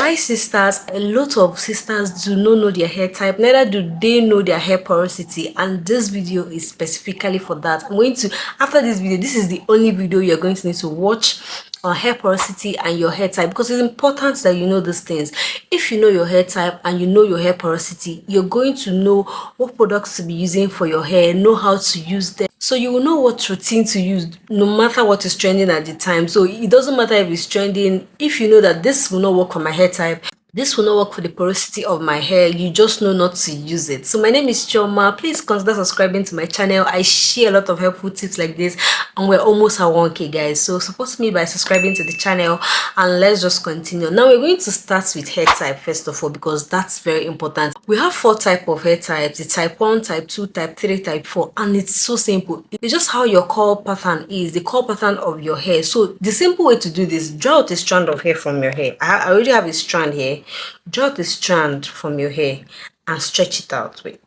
Hi sisters, a lot of sisters do not know their hair type, neither do they know their hair porosity, and this video is specifically for that. I'm going to, after this video, this is the only video you're going to need to watch on hair porosity and your hair type, because it's important that you know these things. If you know your hair type and you know your hair porosity, you're going to know what products to be using for your hair, know how to use them, so you will know what routine to use no matter what is trending at the time. So it doesn't matter if it's trending. If you know that this will not work for my hair type, this will not work for the porosity of my hair, you just know not to use it. So my name is Chioma. Please consider subscribing to my channel. I share a lot of helpful tips like this, and we're almost at 1K, guys. So support me by subscribing to the channel, and let's just continue. Now we're going to start with hair type first of all, because that's very important. We have 4 types of hair types: the type 1, type 2, type 3, type 4, and it's so simple. It's just how your curl pattern is, the curl pattern of your hair. So the simple way to do this: draw out a strand of hair from your hair. I already have a strand here. Draw the strand from your hair and stretch it out. Wait,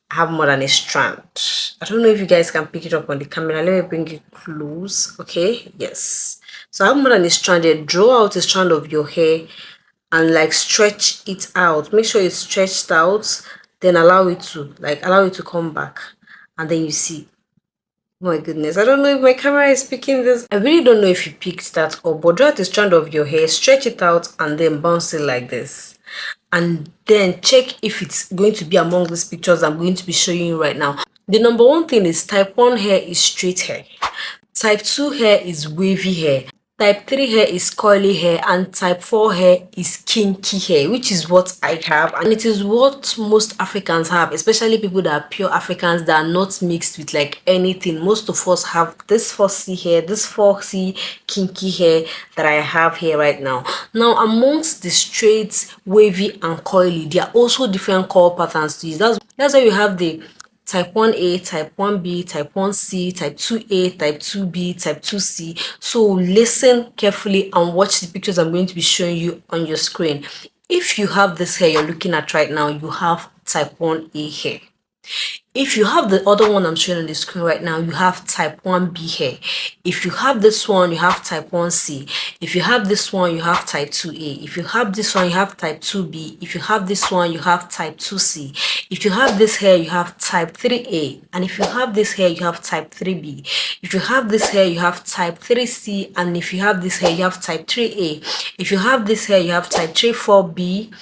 I have more than a strand. I don't know if you guys can pick it up on the camera. Let me bring it close. Okay, yes. So I have more than a strand here. Draw out a strand of your hair and like stretch it out. Make sure it's stretched out, then allow it to come back, and then you see. Oh my goodness, I don't know if my camera is picking this. I really don't know if you picked that up, but draw the strand of your hair, stretch it out, and then bounce it like this. And then check if it's going to be among these pictures I'm going to be showing you right now. The number 1 thing is type 1 hair is straight hair. Type 2 hair is wavy hair. Type 3 hair is curly hair, and type 4 hair is kinky hair, which is what I have, and it is what most Africans have, especially people that are pure Africans that are not mixed with like anything. Most of us have this 4C hair, this 4C kinky hair that I have here right now. Now, amongst the straight, wavy, and curly, there are also different curl patterns to use. That's why you have the type 1A, type 1B, type 1C, type 2A, type 2B, type 2C. So listen carefully and watch the pictures I'm going to be showing you on your screen. If you have this hair you're looking at right now, you have type 1A hair. If you have the other one I'm showing on the screen right now, you have type 1B hair. If you have this one, you have type 1C. If you have this one, you have type 2A. If you have this one, you have type 2B. If you have this one, you have type 2C. If you have this hair, you have type 3A. And if you have this hair, you have type 3B. If you have this hair, you have type 3C. And if you have this hair, you have type 3A. If you have this hair, you have type 34B.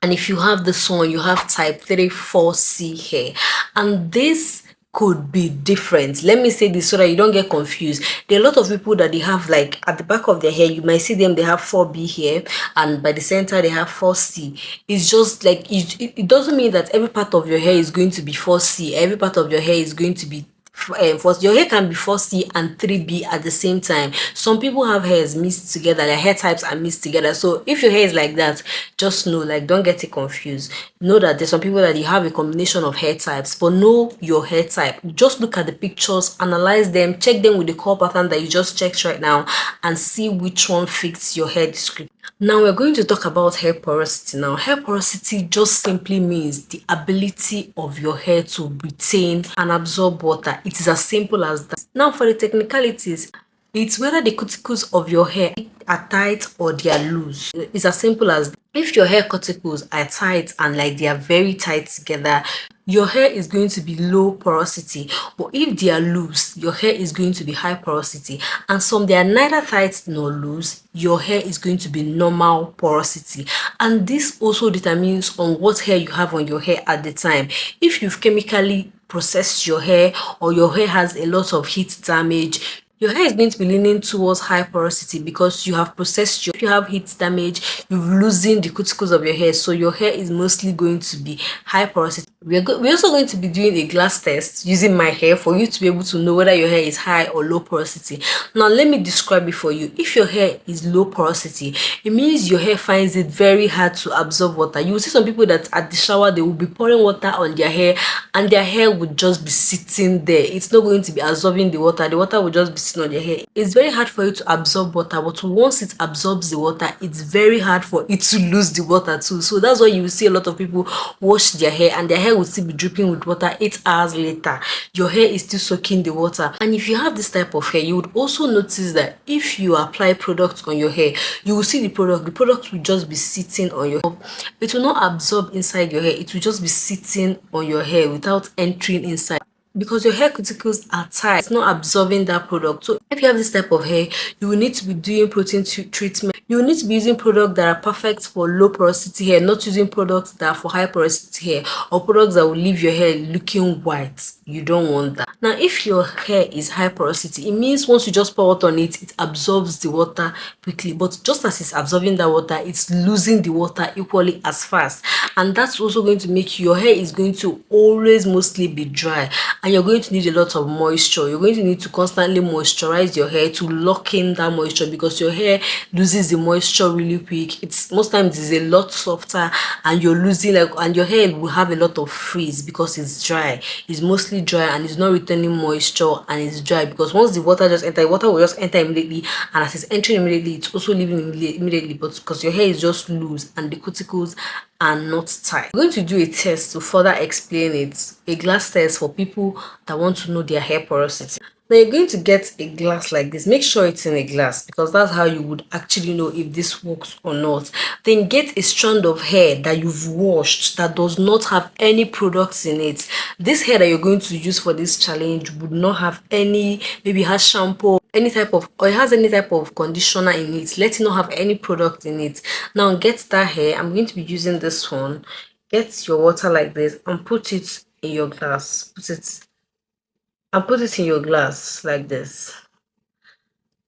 And if you have this one, you have type 34C hair. And this could be different. Let me say this so that you don't get confused. There are a lot of people that they have, like at the back of their hair, you might see them, they have 4B here, and by the center they have 4C. It's just like it doesn't mean that every part of your hair is going to be 4C. Every part of your hair is going to be your hair can be 4C and 3B at the same time. Some people have hairs mixed together, their hair types are mixed together. So if your hair is like that, just know, like, don't get it confused. Know that there's some people that you have a combination of hair types, but know your hair type. Just look at the pictures, analyze them, check them with the curl pattern that you just checked right now, and see which one fits your hair description. Now we're going to talk about hair porosity. Now, hair porosity just simply means the ability of your hair to retain and absorb water. It is as simple as that. Now, for the technicalities, it's whether the cuticles of your hair are tight or they are loose. It's as simple as that. If your hair cuticles are tight and like they are very tight together, your hair is going to be low porosity. But if they are loose, your hair is going to be high porosity. And some they are neither tight nor loose, your hair is going to be normal porosity. And this also determines on what hair you have on your hair at the time. If you've chemically processed your hair, or your hair has a lot of heat damage, your hair is going to be leaning towards high porosity because you have processed if you have heat damage, you've loosened the cuticles of your hair, so your hair is mostly going to be high porosity. We're also going to be doing a glass test using my hair for you to be able to know whether your hair is high or low porosity. Now let me describe it for you. If your hair is low porosity, it means your hair finds it very hard to absorb water. You will see some people that at the shower they will be pouring water on their hair, and their hair would just be sitting there. It's not going to be absorbing the water will just be sitting on your hair. It's very hard for you to absorb water, but once it absorbs the water, it's very hard for it to lose the water too. So that's why you will see a lot of people wash their hair and their hair hair will still be dripping with water 8 hours later. Your hair is still soaking the water. And if you have this type of hair, you would also notice that if you apply product on your hair, you will see the product will just be sitting on your hair. It will not absorb inside your hair, it will just be sitting on your hair without entering inside, because your hair cuticles are tight, it's not absorbing that product. So if you have this type of hair, you will need to be doing protein treatment. You will need to be using products that are perfect for low porosity hair, not using products that are for high porosity hair, or products that will leave your hair looking white. You don't want that. Now if your hair is high porosity, it means once you just pour water on it, it absorbs the water quickly, but just as it's absorbing that water, it's losing the water equally as fast. And that's also going to make your hair is going to always mostly be dry, and you're going to need a lot of moisture. You're going to need to constantly moisturize your hair to lock in that moisture, because your hair loses the moisture really quick. It's most times it's a lot softer, and you're losing and your hair will have a lot of frizz because it's dry. It's mostly dry and it's not retaining moisture, and it's dry because once the water just enter, water will just enter immediately, and as it's entering immediately, it's also leaving immediately. But because your hair is just loose and the cuticles are not tight. I'm going to do a test to further explain it, a glass test for people that want to know their hair porosity. Now you're going to get a glass like this. Make sure it's in a glass, because that's how you would actually know if this works or not. Then get a strand of hair that you've washed that does not have any products in it. This hair that you're going to use for this challenge would not have any, maybe has shampoo, any type of, or it has any type of conditioner in it. Let it not have any product in it. Now get that hair. I'm going to be using this one. Get your water like this and put it in your glass. Put it in your glass like this.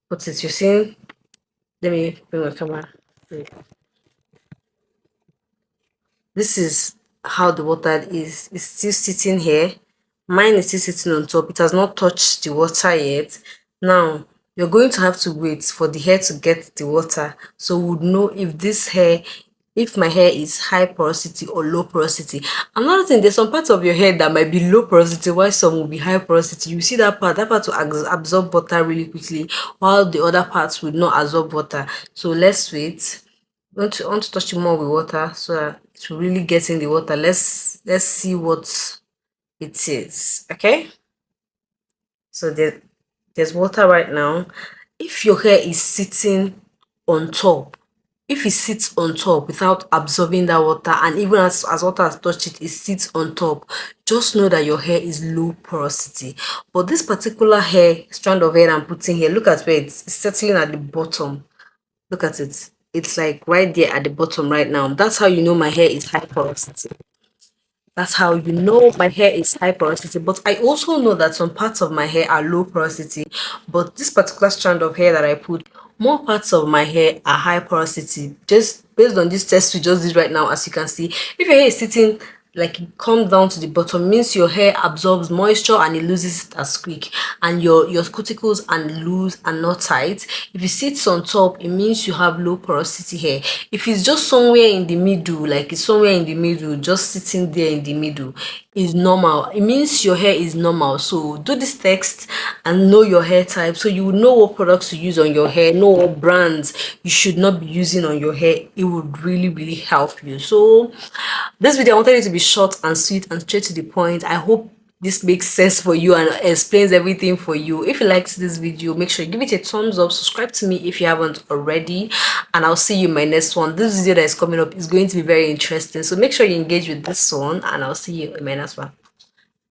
Put it, you see? Let me bring my camera. This is how the water is. It's still sitting here. Mine is still sitting on top. It has not touched the water yet. Now you're going to have to wait for the hair to get the water, so we would know if this hair, if my hair is high porosity or low porosity. Another thing, there's some parts of your hair that might be low porosity while some will be high porosity. You see that part will absorb water really quickly, while the other parts will not absorb water. So let's wait. I want to touch it more with water so that it will really get in the water. Let's see what it is. Okay, so there's water right now. If your hair is sitting on top, if it sits on top without absorbing that water, and even as water has touched it, it sits on top, just know that your hair is low porosity. But this particular hair, strand of hair I'm putting here, look at where it's settling at the bottom. Look at it. It's like right there at the bottom right now. That's how you know my hair is high porosity. That's how you know my hair is high porosity. But I also know that some parts of my hair are low porosity. But this particular strand of hair that I put, more parts of my hair are high porosity. Just based on this test we just did right now, as you can see, if your hair is sitting like it comes down to the bottom, means your hair absorbs moisture and it loses it as quick, and your cuticles are loose and not tight. If it sits on top, it means you have low porosity hair. If it's just somewhere in the middle, like it's somewhere in the middle, just sitting there in the middle, is normal. It means your hair is normal. So do this text and know your hair type, so you will know what products to use on your hair, know what brands you should not be using on your hair. It would really help you. So this video, I wanted it to be short and sweet and straight to the point. I hope this makes sense for you and explains everything for you. If you liked this video, make sure you give it a thumbs up, subscribe to me if you haven't already, and I'll see you in my next one. This video that is coming up is going to be very interesting, so make sure you engage with this one, and I'll see you in my next one.